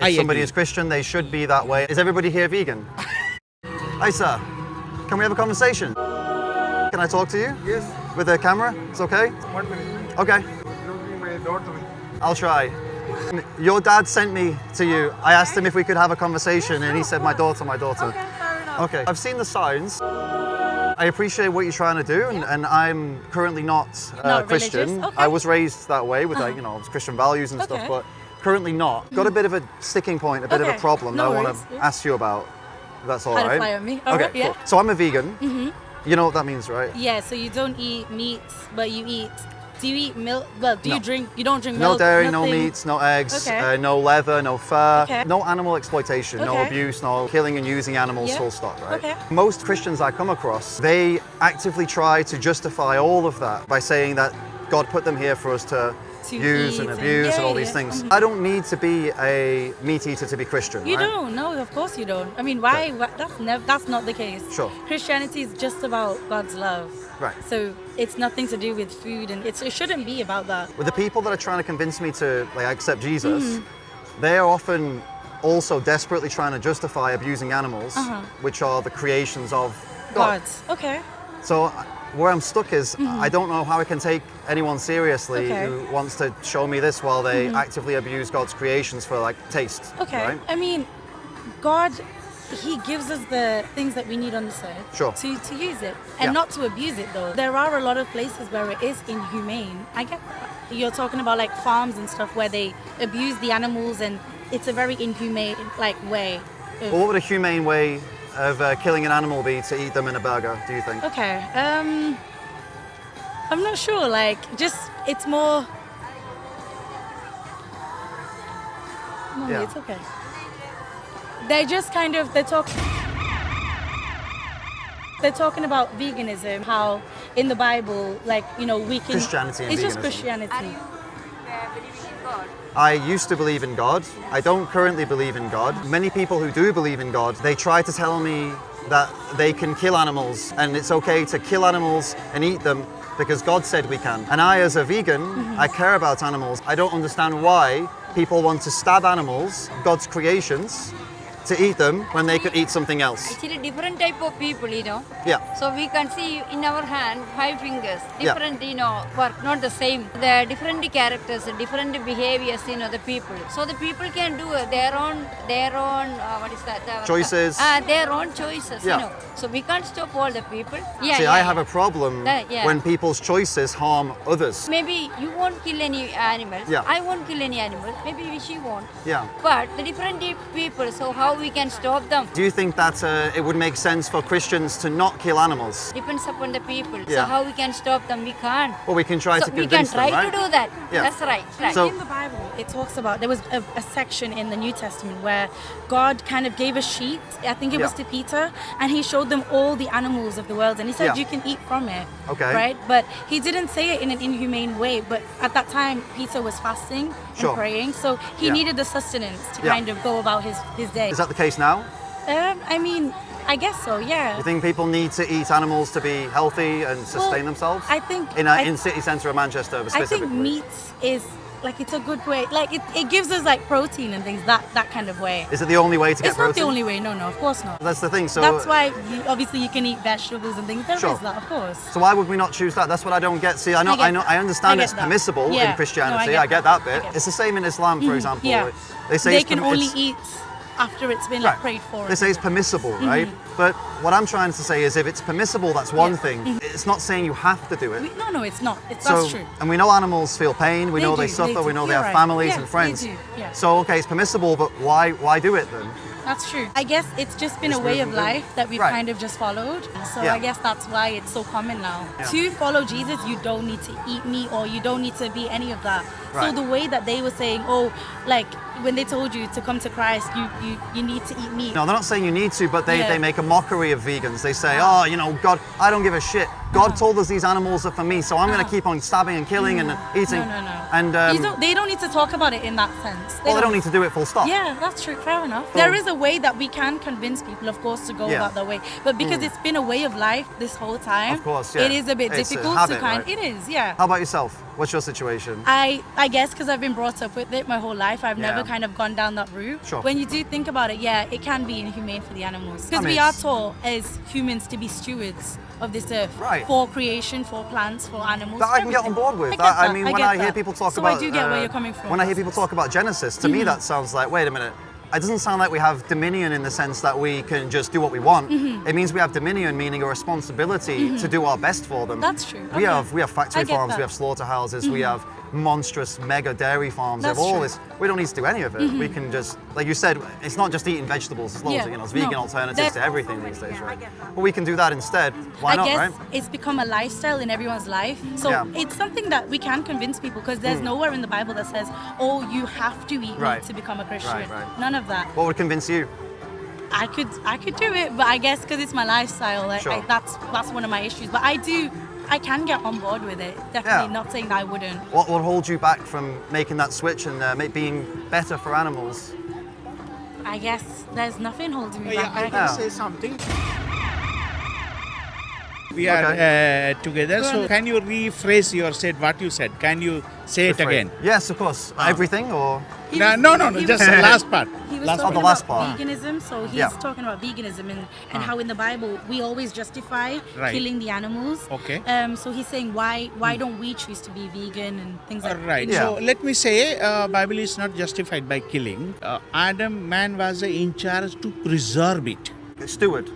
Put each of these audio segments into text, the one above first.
If somebody is Christian, they should be that way. Is everybody here vegan? Hi, sir. Can we have a conversation? Can I talk to you? Yes. With a camera? It's okay? 1 minute. Okay. Looking my daughter. I'll try. Your dad sent me to you. I asked him if we could have a conversation, and he said, my daughter. Okay, fair enough. Okay. I've seen the signs. I appreciate what you're trying to do, and I'm currently not Christian. religious? Okay. I was raised that way with like, Christian values and stuff, Okay. but currently not. Got a bit of a sticking point, a bit of a Okay. problem No that I want worries. to Yeah. ask you about. If that's all Had a right. fly on me. Okay, Alright, yeah. cool. So I'm a vegan. You know what that means, right? Yeah, so you don't eat meat, but you eat. Do you eat milk? Well, do No. you drink? You don't drink No milk? dairy, no nothing? meats, no eggs, Okay. no leather, no fur, Okay. no animal exploitation, no Okay. abuse, no killing and using animals, Yeah. full stop, right? Okay. Most Christians I come across, they actively try to justify all of that by saying that God put them here for us to use eat and and- abuse and all yeah, these yeah. things. I don't need to be a meat eater to be Christian, You right? don't. No, of course you don't. I mean, why? That's not the case. Sure. Christianity is just about God's love. Right. So it's nothing to do with food, and it shouldn't be about that. With the people that are trying to convince me to accept Jesus, they are often also desperately trying to justify abusing animals, which are the creations of God. God's. Okay. So where I'm stuck is I don't know how I can take anyone seriously Okay. who wants to show me this while they actively abuse God's creations for like taste. Okay. Right? I mean, God, He gives us the things that we need on this earth Sure. to use it and Yeah. not to abuse it though. There are a lot of places where it is inhumane. I get that. You're talking about like farms and stuff where they abuse the animals and it's a very inhumane way. Well, what would a humane way of killing an animal be to eat them in a burger, do you think? Okay. I'm not sure. It's more. Mommy, Yeah. it's okay. They're just kind of they're talking about veganism. How in the Bible, we can. Christianity and It's just veganism. Christianity. Believing in God? I used to believe in God. I don't currently believe in God. Many people who do believe in God, they try to tell me that they can kill animals and it's okay to kill animals and eat them because God said we can. And I, as a vegan, I care about animals. I don't understand why people want to stab animals, God's creations, to eat them when they could eat something else. Actually, different type of people, Yeah. So we can see in our hand 5 fingers, Yeah. different, work, not the same. The different characters, different behaviors, the people. So the people can do their own, what is that? Choices. Their own choices, Yeah. So we can't stop all the people. Yeah, See, yeah, I yeah. have a problem Yeah. when people's choices harm others. Maybe you won't kill any animals. Yeah. I won't kill any animals. Maybe she won't. Yeah. But the different people, so how we can stop them? Do you think that it would make sense for Christians to not kill animals? Depends upon the people. Yeah. So how we can stop them? We can't. Well, we can try So to we can convince try them, right? to do that. Yeah. That's right. Right. So- In the Bible, it talks about there was a section in the New Testament where God kind of gave a sheet, I think it was Yeah. to Peter, and he showed them all the animals of the world and he said Yeah. you can eat from it. Okay. Right? But he didn't say it in an inhumane way, but at that time Peter was fasting Sure. and praying, so he Yeah. needed the sustenance to Yeah. kind of go about his day. Is that the case now? I mean, I guess so, yeah. You think people need to eat animals to be healthy and sustain themselves? I think in city centre of Manchester I specifically. think meat is it's a good way. It gives us protein and things that kind of way. Is it the only way to get It's not protein? the only way. No, of course not. That's the thing. So That's why obviously you can eat vegetables and things. There is Sure. that, of course. So why would we not choose that? That's what I don't get. See, I understand I get it's that. permissible Yeah. in Christianity. No, I get that bit. I get It's the same in Islam, for example. Yeah. They say They it's can only it's- eat after it's been Right. prayed for. They say it's permissible, right? But what I'm trying to say is if it's permissible, that's one thing. It's not saying you have to do it. No, it's not. That's true. And we know animals feel pain, we They know do, they they suffer, do. we know they You're have right. families Yeah, and friends. they do, yeah. So, okay, it's permissible, but why do it then? That's true. I guess it's just been Just a way of moving on. life that we've Right. kind of just followed. So Yeah. I guess that's why it's so common now. Yeah. To follow Jesus, you don't need to eat meat or you don't need to be any of that. So Right. the way that they were saying, when they told you to come to Christ, you need to eat meat. No, they're not saying you need to, but they Yeah. make a mockery of vegans. They say, God, I don't give a shit God told us these animals are for me, so I'm going to keep on stabbing and killing and eating. No. And They don't need to talk about it in that sense. they don't need to do it full stop. Yeah, that's true. Fair enough. There is a way that we can convince people, of course, to go Yeah. about their way. But because it's been a way of life this whole time, Of course, yeah. it is a bit It's a difficult habit, to kind. right? It is, yeah. How about yourself? What's your situation? I guess because I've been brought up with it my whole life, I've never Yeah. kind of gone down that route. Sure. When you do think about it, yeah, it can be inhumane for the animals. Because I mean, we are it's- taught as humans to be stewards of this earth. Right. For creation, for plants, for animals. That for I can get on everything. board with. I get that, mean, when get I hear that. people talk so about, I do get where you're coming from. when I hear people talk about Genesis, to me that sounds like, wait a minute. It doesn't sound like we have dominion in the sense that we can just do what we want. It means we have dominion, meaning a responsibility to do our best for them. That's true. We Okay. have factory I get farms, that. we have slaughterhouses, we have monstrous mega dairy farms. That's Of all true. this, we don't need to do any of it. We can just, like you said, it's not just eating vegetables. There's loads Yeah. of, there's vegan No. alternatives There- to everything these days, right? But we can do that instead. Why I not, guess right? it's become a lifestyle in everyone's life. So Yeah. it's something that we can convince people because there's nowhere in the Bible that says, oh, you have to eat Right. meat to become a Christian. Right. None of that. What would convince you? I could do it, but I guess because it's my lifestyle, Sure. that's one of my issues. But I can get on board with it. Definitely Yeah. not saying that I wouldn't. What will hold you back from making that switch and being better for animals? I guess there's nothing holding me Yeah, back. I I can Yeah. say something. We are together. So can you rephrase your said what you said? Can you say it Afraid. again? Yes, of course. Everything or? He No, was- no, he just was- the last part. He was Last talking part. The last about part. veganism, so he's Yeah. talking about veganism and how in the Bible we always justify Right. killing the animals. Okay. So he's saying why don't we choose to be vegan and things like Right. Yeah. So let me say, Bible is not justified by killing. Man was in charge to preserve it. Steward.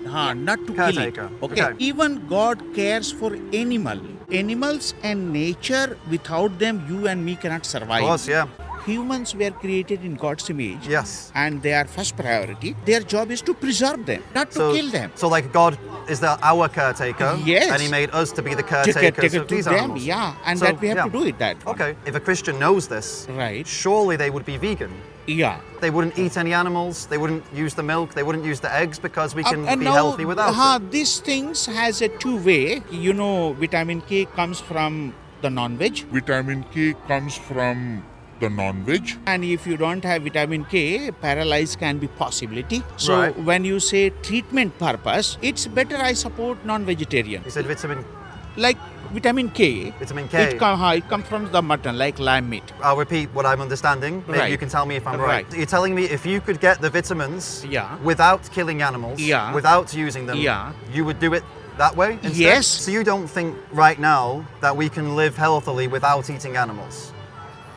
Not to kill it. Caretaker. Okay. Okay. Even God cares for animals and nature. Without them, you and me cannot survive. Of course, yeah. Humans were created in God's image. Yes. And they are first priority. Their job is to preserve them, not to kill them. So like God is our caretaker. Yes. And he made us to be the To caretakers take of it to these them, animals. yeah. And So, that we have yeah. to do it that. Okay. If a Christian knows this, Right. surely they would be vegan. Yeah. They wouldn't eat any animals. They wouldn't use the milk. They wouldn't use the eggs because we can And be now, healthy without it. These things has a two-way. You know, vitamin K comes from the non-veg. Vitamin K comes from the non-veg. And if you don't have vitamin K, paralysis can be possibility. So Right. when you say treatment purpose, it's better I support non-vegetarian. You said vitamin Like vitamin K. Vitamin K. It comes from the mutton, like lamb meat. I'll repeat what I'm understanding. Maybe Right. you can tell me if I'm right. Right. You're telling me if you could get the vitamins Yeah. without killing animals, Yeah. without using them, Yeah. you would do it that way instead? Yes. So you don't think right now that we can live healthily without eating animals?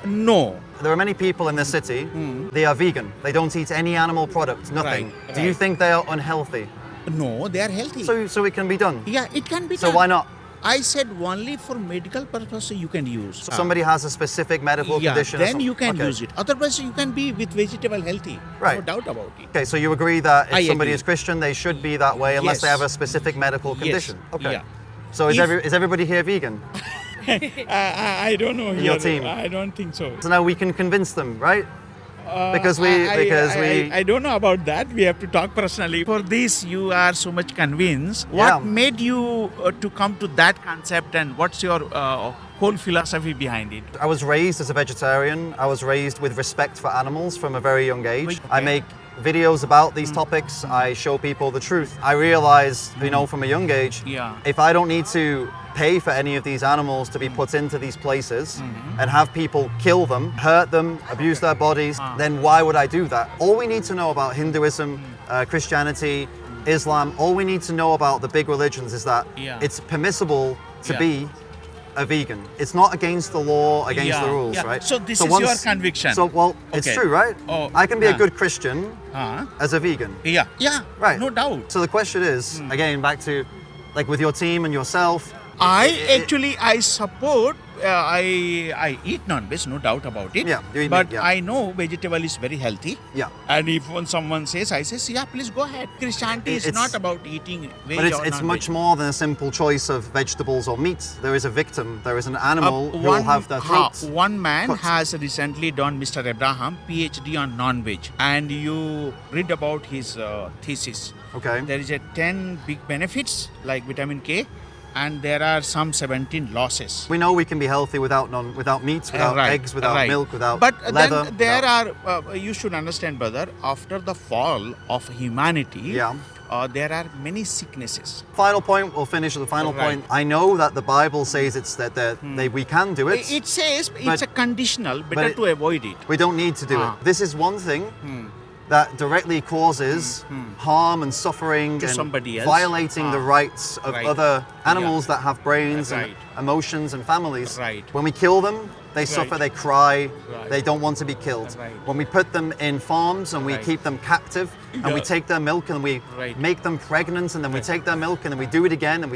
No. There are many people in this city, they are vegan. They don't eat any animal products, nothing. Right, Do you right. think they are unhealthy? No, they are healthy. So it can be done. yeah, it can be So done. why not? I said only for medical purpose you can use. So somebody has a specific medical yeah, condition. or then you something. can Okay. use it. Otherwise, you can be with vegetable healthy. Right. No doubt about it. Okay, so you agree that if I somebody agree. is Christian, they should be that way unless they Yes. have a specific medical Yes, condition. Okay. yeah. So is, If- is everybody here vegan? I don't know. In your team? I don't think so. So now we can convince them, right? Because we I don't know about that. We have to talk personally. For this, you are so much convinced. What Yeah. made you to come to that concept, and what's your whole philosophy behind it? I was raised as a vegetarian. I was raised with respect for animals from a very young age. I Okay. make videos about these topics. I show people the truth. I realized, from a young age, Yeah. if I don't need to pay for any of these animals to be put into these places and have people kill them, hurt them, abuse their bodies, then why would I do that? All we need to know about Hinduism, Christianity, Islam, all we need to know about the big religions is that Yeah. it's permissible to Yeah. be a vegan. It's not against the law, against Yeah, the rules, yeah. right? So this is your conviction. So, it's Okay. true, right? Oh, I can be a yeah. good Christian as a vegan. Yeah. Yeah. Right. No doubt. So the question is, again, back to like with your team and yourself, I support. I eat non-veg, no doubt about it. Yeah, you eat but meat, yeah. I know vegetable is very healthy. yeah. And if when someone says, I say, yeah, please go ahead. Christianity is It's- not about eating veg But or it's non-veg. much more than a simple choice of vegetables or meat. There is a victim. There is an animal who will have their throats. One man cut. has recently done, Mr. Abraham, PhD on non-veg, and you read about his thesis. Okay. There is a 10 big benefits like vitamin K, and there are some 17 losses. We know we can be healthy without meats, without Right, eggs, without right. milk, without but leather. then there without- are, you should understand, brother, after the fall of humanity, Yeah. There are many sicknesses. Final point. We'll finish with the final Right. point. I know that the Bible says it's that we can do it. It says but- it's a conditional, better it- to avoid it. We don't need to do Ah. it. This is one thing that directly causes harm and suffering To and somebody else. violating the Ah. rights of Right. other animals that have brains Right. and emotions and families. Right. When we kill them, they suffer, Right. they cry, Right. they don't want to be killed. Right. When we put them in farms and we Right. keep them captive and we Yeah. take their milk and we Right. make them pregnant and then we take their milk and then we do it again and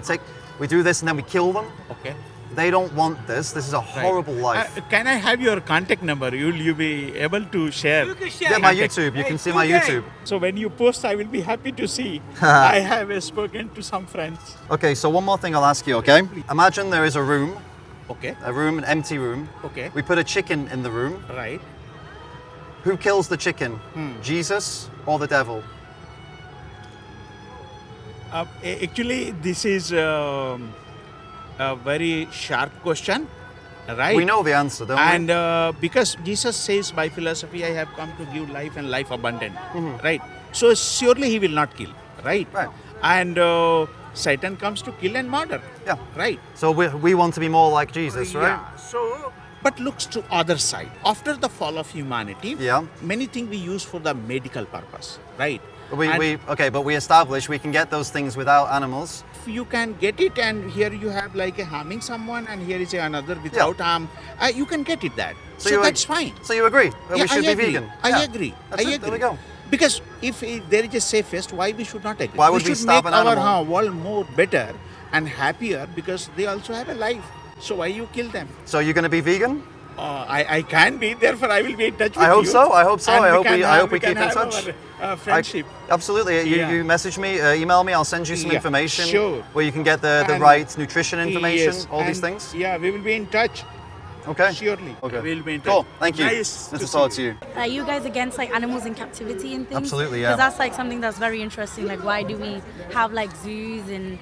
we do this and then we kill them. Okay. They don't want this. This is a Right. horrible life. Can I have your contact number? Will you be able to share? Yeah, my YouTube. You can see my YouTube. So when you post, I will be happy to see. I have spoken to some friends. Okay, so one more thing I'll ask you, okay? Imagine there is a room, Okay. an empty room. Okay. We put a chicken in the room. Right. Who kills the chicken? Jesus or the devil? Actually, this is a very sharp question, right? We know the answer, don't And we? because Jesus says, by philosophy, I have come to give life and life abundant, Mm-hmm. right? So surely he will not kill, right? Right. And Satan comes to kill and murder, Yeah. right? So we want to be more like Jesus, right? Yeah. So, but looks to other side. After the fall of humanity, Yeah. many things we use for the medical purpose, right? But we establish we can get those things without animals. If you can get it, and here you have like a harming someone, and here is another without harm, you can get it that. So you that's fine. So you agree that Yeah, we should I be agree. vegan? I Yeah. agree. That's I it. agree. There we go. Because if there is a safest, why we should not agree? Why would we should stop make an our animal? world more better and happier because they also have a life. So why you kill them? So you're going to be vegan? I can be, therefore I will be in touch with I hope you. so. I hope so. And I hope we can keep in have touch. Our, friendship. Absolutely. Yeah. You message me, email me. I'll send you some Yeah, information sure. where you can get the And- right nutrition information, Yes, all these and things. Yeah, we will be in touch. Okay. Surely. Okay. We'll be in touch. Cool. Thank you. Nice to see talk to you. Are you guys against like animals in captivity and things? Absolutely, yeah. Because that's like something that's very interesting. Like, why do we have like zoos and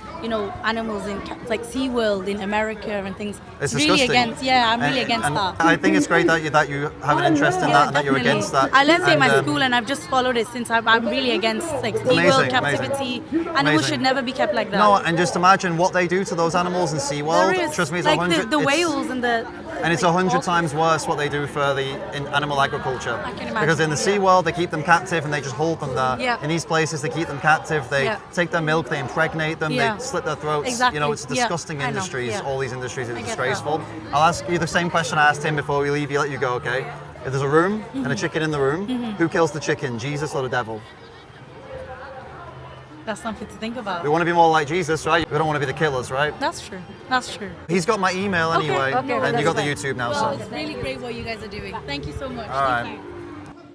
animals in like SeaWorld in America and things? It's really disgusting. against. Yeah, I'm really against and that. I think it's great that you have an interest in that and that you're Definitely. against that. I learned it in And, my school and I've just followed it since I'm really against like SeaWorld Amazing, captivity. amazing. Animals Amazing. should never be kept like that. No, and just imagine what they do to those animals in SeaWorld. There is, Trust me, it's like 100. the it's- whales and the. And it's 100 times worse what they do for in animal agriculture. I can Because in the imagine, sea world, they keep them captive and they just hold them there. Yeah. In these places, they keep them captive. They Yeah. take their milk, they impregnate them, Yeah. they slit their throats. Exactly. It's Yeah. disgusting I know. industries. Yeah. All these industries are I get disgraceful. I'll ask you the same question I asked him before we leave. Let you go, okay? If there's a room and a chicken in the room, who kills the chicken, Jesus or the devil? That's something to think about. We want to be more like Jesus, right? We don't want to be the killers, right? That's true. That's true. He's got my email anyway, okay, and you that's got the fine. YouTube now, Well, so. it's really great what you guys are doing. Thank you so much. All right. Thank you.